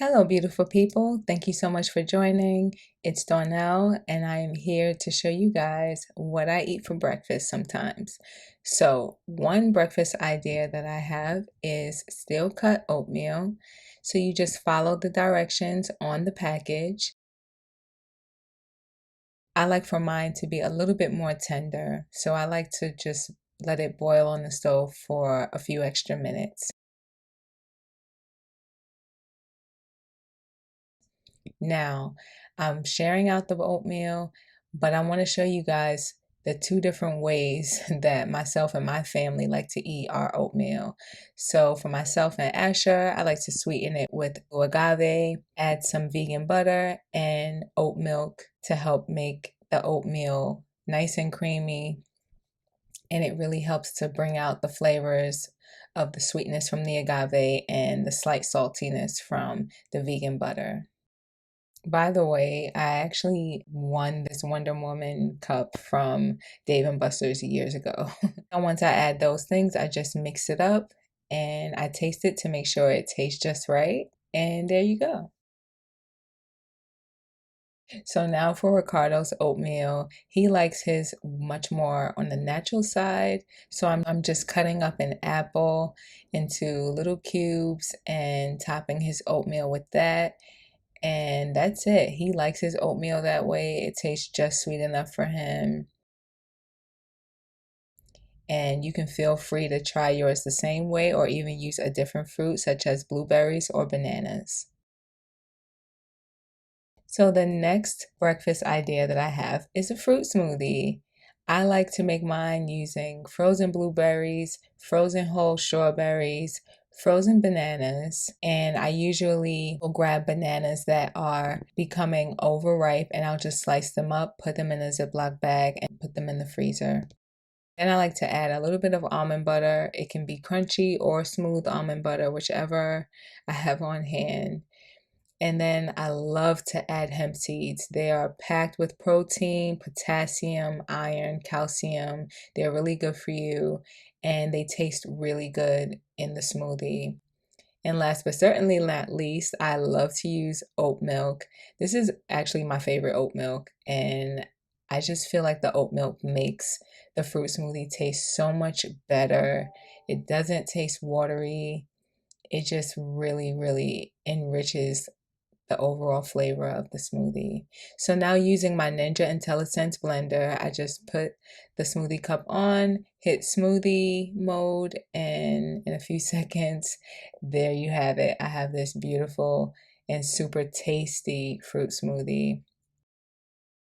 Hello, beautiful people. Thank you so much for joining. It's Donnell, and I am here to show you guys what I eat for breakfast sometimes. So, one breakfast idea that I have is steel cut oatmeal. So, you just follow the directions on the package. I like for mine to be a little bit more tender, so I like to just let it boil on the stove for a few extra minutes. Now, I'm sharing out the oatmeal, but I want to show you guys the two different ways that myself and my family like to eat our oatmeal. So, for myself and Asher, I like to sweeten it with agave, add some vegan butter, and oat milk to help make the oatmeal nice and creamy. And it really helps to bring out the flavors of the sweetness from the agave and the slight saltiness from the vegan butter. By the way, I actually won this Wonder Woman cup from Dave and Buster's years ago. And once I add those things, I just mix it up and I taste it to make sure it tastes just right. And there you go. So now for Ricardo's oatmeal, he likes his much more on the natural side. So I'm just cutting up an apple into little cubes and topping his oatmeal with that. And that's it. He likes his oatmeal that way. It tastes just sweet enough for him. And you can feel free to try yours the same way or even use a different fruit such as blueberries or bananas. So the next breakfast idea that I have is a fruit smoothie. I like to make mine using frozen blueberries, frozen whole strawberries, frozen bananas, and I usually will grab bananas that are becoming overripe and I'll just slice them up, put them in a Ziploc bag, and put them in the freezer. Then I like to add a little bit of almond butter. It can be crunchy or smooth almond butter, whichever I have on hand. And then I love to add hemp seeds. They are packed with protein, potassium, iron, calcium. They're really good for you and they taste really good in the smoothie. And last but certainly not least, I love to use oat milk. This is actually my favorite oat milk, and I just feel like the oat milk makes the fruit smoothie taste so much better. It doesn't taste watery. It just really, really enriches the overall flavor of the smoothie. So now using my Ninja IntelliSense blender, I just put the smoothie cup on, hit smoothie mode, and in a few seconds, there you have it. I have this beautiful and super tasty fruit smoothie.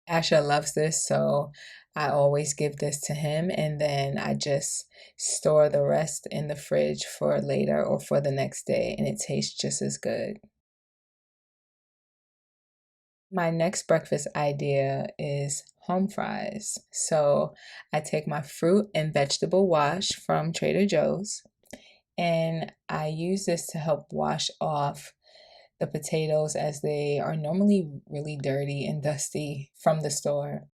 Asha loves this, so I always give this to him, and then I just store the rest in the fridge for later or for the next day, and it tastes just as good. My next breakfast idea is HomeFries. So I take my fruit and vegetable wash from Trader Joe's and I use this to help wash off the potatoes as they are normally really dirty and dusty from the store.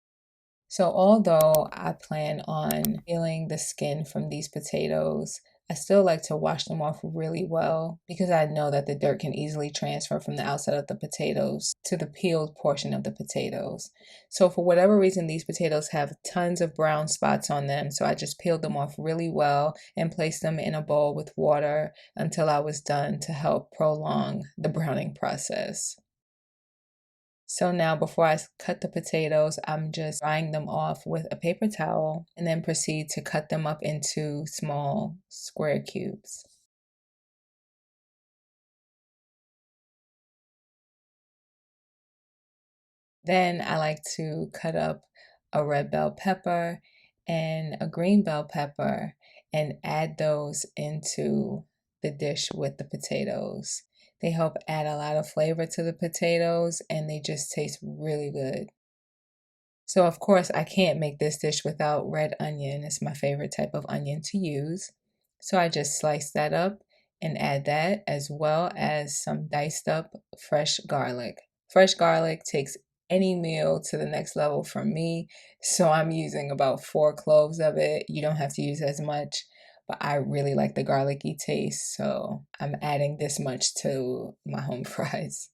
So although I plan on peeling the skin from these potatoes, I still like to wash them off really well because I know that the dirt can easily transfer from the outside of the potatoes to the peeled portion of the potatoes. So for whatever reason, these potatoes have tons of brown spots on them. So I just peeled them off really well and placed them in a bowl with water until I was done to help prolong the browning process. So now before I cut the potatoes, I'm just drying them off with a paper towel and then proceed to cut them up into small square cubes. Then I like to cut up a red bell pepper and a green bell pepper and add those into the dish with the potatoes. They help add a lot of flavor to the potatoes and they just taste really good. So of course I can't make this dish without red onion. It's my favorite type of onion to use. So I just slice that up and add that as well as some diced up fresh garlic. Fresh garlic takes any meal to the next level for me. So I'm using about 4 cloves of it. You don't have to use as much, but I really like the garlicky taste, so I'm adding this much to my home fries.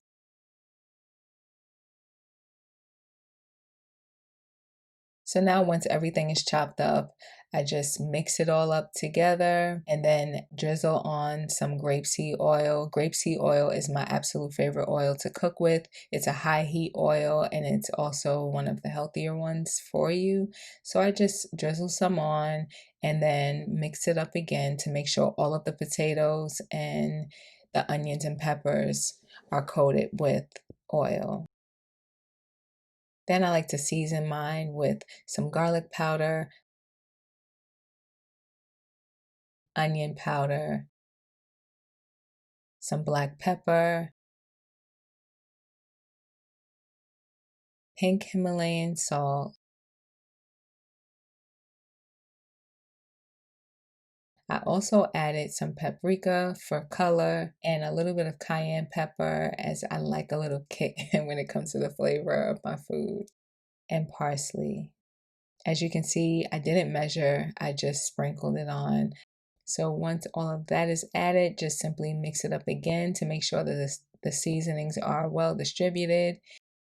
So now once everything is chopped up, I just mix it all up together and then drizzle on some grapeseed oil. Grapeseed oil is my absolute favorite oil to cook with. It's a high heat oil and it's also one of the healthier ones for you. So I just drizzle some on and then mix it up again to make sure all of the potatoes and the onions and peppers are coated with oil. Then I like to season mine with some garlic powder, onion powder, some black pepper, pink Himalayan salt. I also added some paprika for color and a little bit of cayenne pepper as I like a little kick when it comes to the flavor of my food, and parsley. As you can see, I didn't measure, I just sprinkled it on. So once all of that is added, just simply mix it up again to make sure that the seasonings are well distributed.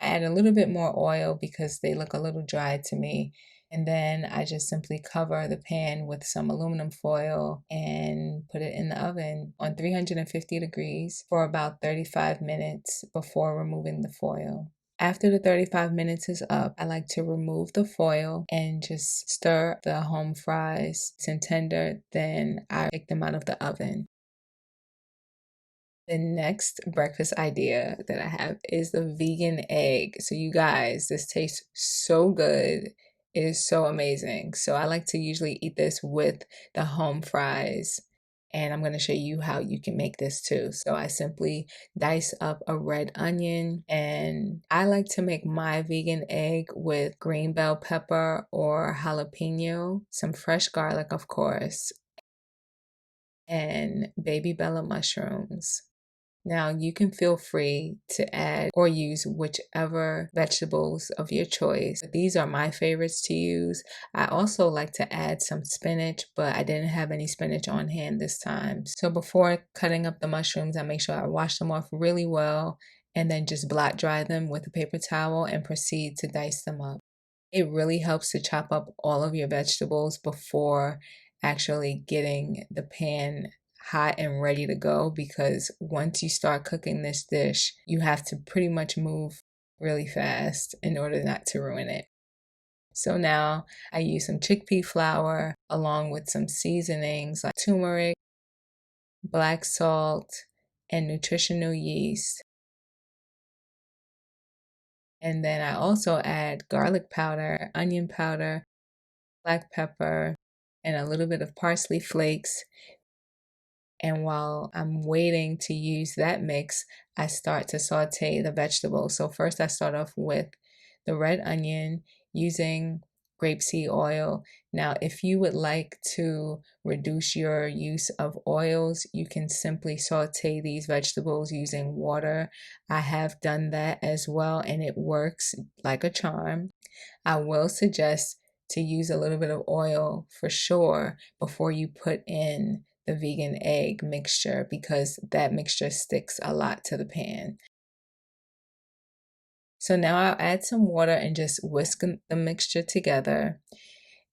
Add a little bit more oil because they look a little dry to me. And then I just simply cover the pan with some aluminum foil and put it in the oven on 350 degrees for about 35 minutes before removing the foil. After the 35 minutes is up, I like to remove the foil and just stir the home fries and tender. Then I take them out of the oven. The next breakfast idea that I have is the vegan egg. So you guys, this tastes so good. It is so amazing. So I like to usually eat this with the home fries. And I'm going to show you how you can make this too. So I simply dice up a red onion, and I like to make my vegan egg with green bell pepper or jalapeno, some fresh garlic, of course, and baby bella mushrooms. Now you can feel free to add or use whichever vegetables of your choice. These are my favorites to use. I also like to add some spinach, but I didn't have any spinach on hand this time. So before cutting up the mushrooms, I make sure I wash them off really well and then just blot dry them with a paper towel and proceed to dice them up. It really helps to chop up all of your vegetables before actually getting the pan hot and ready to go, because once you start cooking this dish, you have to pretty much move really fast in order not to ruin it. So now I use some chickpea flour along with some seasonings like turmeric, black salt, and nutritional yeast. And then I also add garlic powder, onion powder, black pepper, and a little bit of parsley flakes. And while I'm waiting to use that mix, I start to saute the vegetables. So first I start off with the red onion using grapeseed oil. Now, if you would like to reduce your use of oils, you can simply saute these vegetables using water. I have done that as well, and it works like a charm. I will suggest to use a little bit of oil for sure before you put in the vegan egg mixture, because that mixture sticks a lot to the pan. So now I'll add some water and just whisk the mixture together.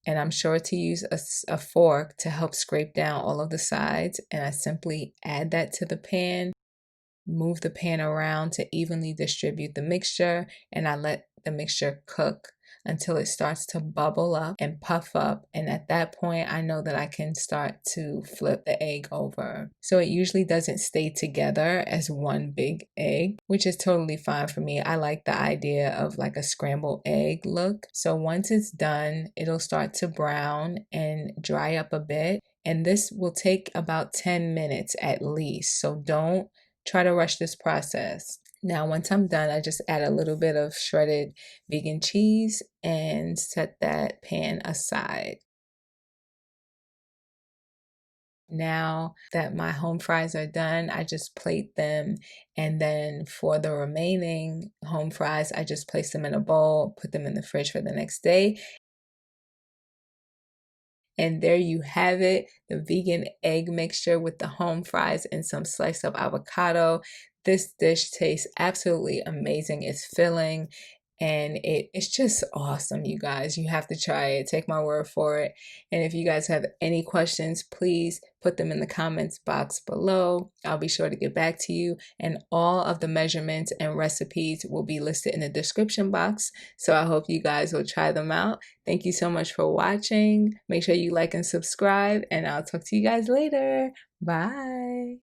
And I'm sure to use a fork to help scrape down all of the sides. And I simply add that to the pan, move the pan around to evenly distribute the mixture, and I let the mixture cook until it starts to bubble up and puff up. And at that point, I know that I can start to flip the egg over. So it usually doesn't stay together as one big egg, which is totally fine for me. I like the idea of like a scrambled egg look. So once it's done, it'll start to brown and dry up a bit. And this will take about 10 minutes at least. So don't try to rush this process. Now, once I'm done, I just add a little bit of shredded vegan cheese and set that pan aside. Now that my home fries are done, I just plate them. And then for the remaining home fries, I just place them in a bowl, put them in the fridge for the next day. And there you have it, the vegan egg mixture with the home fries and some slice of avocado. This dish tastes absolutely amazing. It's filling and it's just awesome, you guys. You have to try it. Take my word for it. And if you guys have any questions, please put them in the comments box below. I'll be sure to get back to you. And all of the measurements and recipes will be listed in the description box. So I hope you guys will try them out. Thank you so much for watching. Make sure you like and subscribe, and I'll talk to you guys later. Bye.